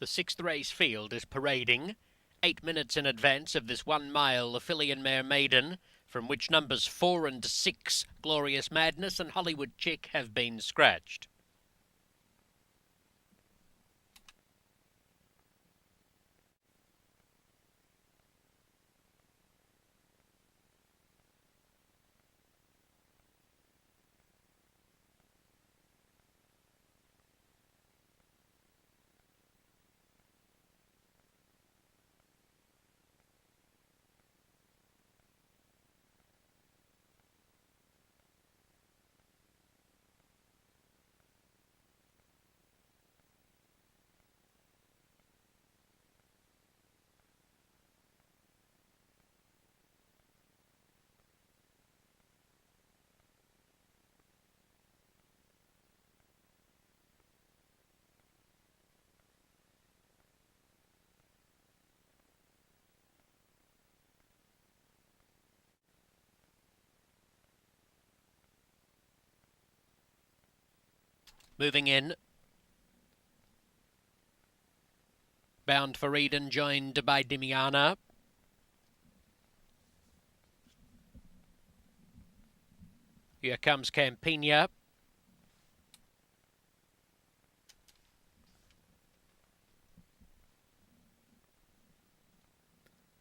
The sixth race field is parading, 8 minutes in advance of this 1 mile, the filly and mare Maiden, from which numbers 4 and 6, Glorious Madness and Hollywood Chick, have been scratched. Moving in. Bound for Eden, joined by Dimiana. Here comes Campina.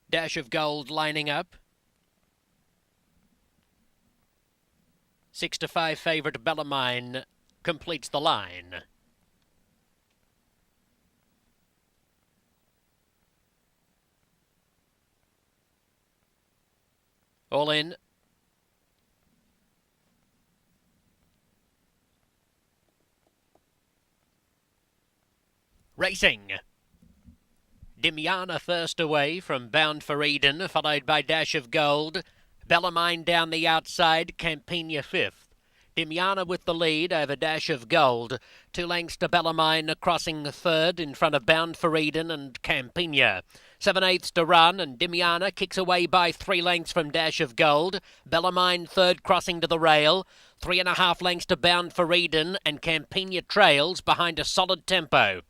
Dash of Gold lining up. 6-5 favourite Bellamine completes the line. All in. Racing. Dimiana first away from Bound for Eden, followed by Dash of Gold. Bellamine down the outside, Campina fifth. Dimiana with the lead over Dash of Gold. 2 lengths to Bellamine, crossing third in front of Bound for Eden and Campina. 7/8 to run, and Dimiana kicks away by 3 lengths from Dash of Gold. Bellamine third, crossing to the rail. 3.5 lengths to Bound for Eden, and Campina trails behind a solid tempo.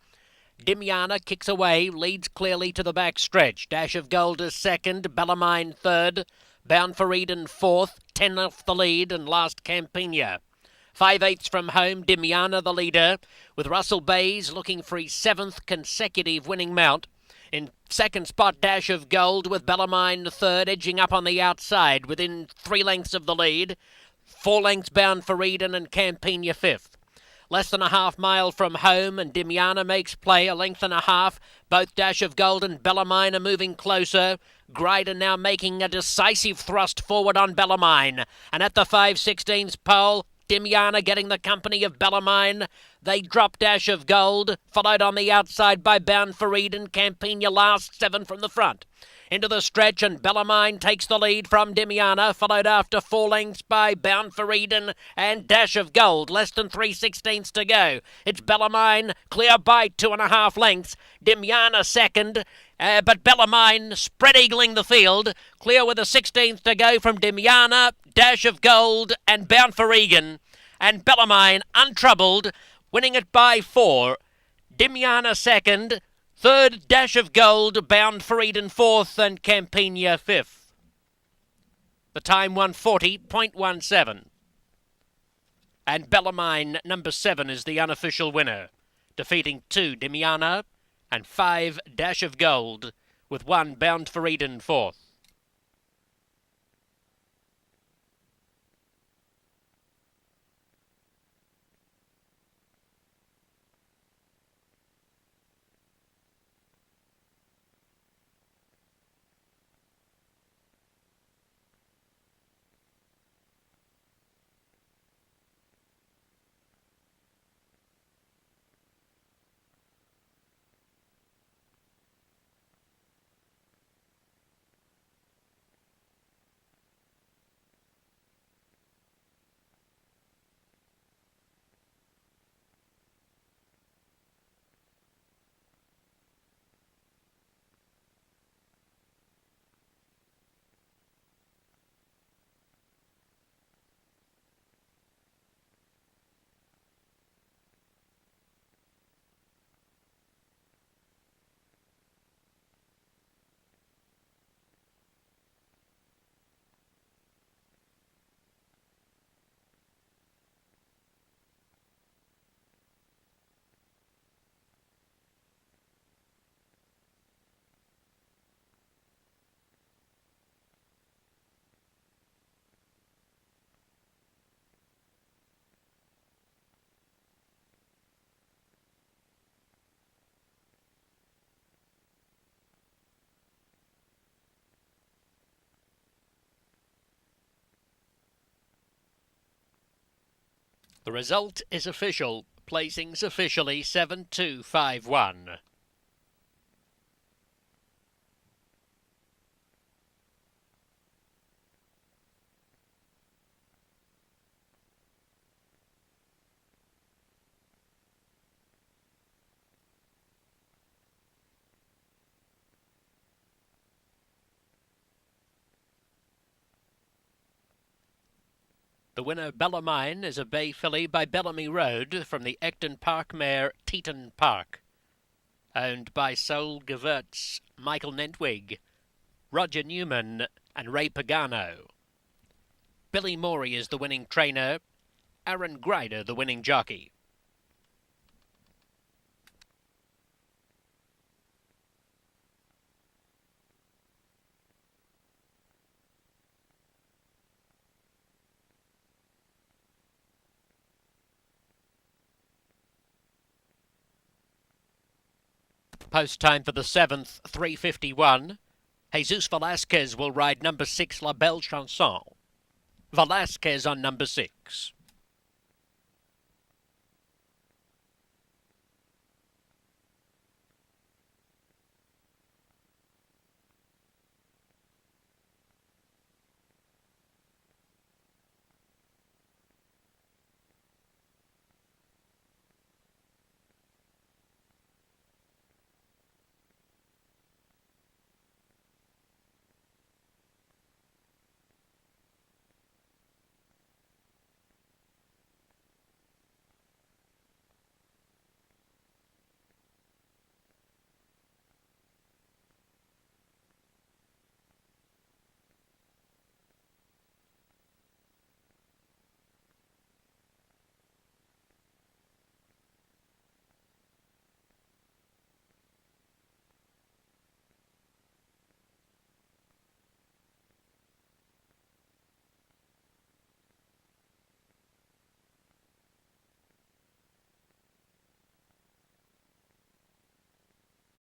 Dimiana kicks away, leads clearly to the back stretch. Dash of Gold is second, Bellamine third. Bound for Eden fourth, 10 off the lead, and last Campina. 5/8 from home, Dimiana the leader, with Russell Bays looking for his 7th consecutive winning mount. In second spot, Dash of Gold, with Bellamine third, edging up on the outside within 3 lengths of the lead. 4 lengths Bound for Eden and Campina fifth. Less than a half mile from home, and Dimiana makes play, 1.5 lengths. Both Dash of Gold and Bellamine are moving closer. Gryder now making a decisive thrust forward on Bellamine. And at the 5/16 pole, Dimiana getting the company of Bellamine. They drop Dash of Gold, followed on the outside by Bound for Eden. Campina last, 7 from the front. Into the stretch, and Bellamine takes the lead from Dimiana, followed after 4 lengths by Bound for Eden and Dash of Gold. Less than 3/16 to go. It's Bellamine clear by 2.5 lengths. Dimiana second, but Bellamine spread-eagling the field. Clear with a 16th to go from Dimiana, Dash of Gold and Bound for Eden. And Bellamine untroubled, winning it by 4. Dimiana second. Third, Dash of Gold, Bound for Eden fourth, and Campina fifth. The time 1:40.17. And Bellamine, number 7, is the unofficial winner, defeating 2, Dimiana, and 5, Dash of Gold, with 1, Bound for Eden fourth. The result is official. Placings officially 7-2-5-1. The winner, Bellamine, is a bay filly by Bellamy Road from the Ecton Park mare Teton Park. Owned by Sol Gewurz, Michael Nentwig, Roger Newman and Ray Pagano. Billy Morey is the winning trainer, Aaron Gryder the winning jockey. Post time for the 7th, 3:51. Jesus Velasquez will ride number 6, La Belle Chanson. Velasquez on number 6.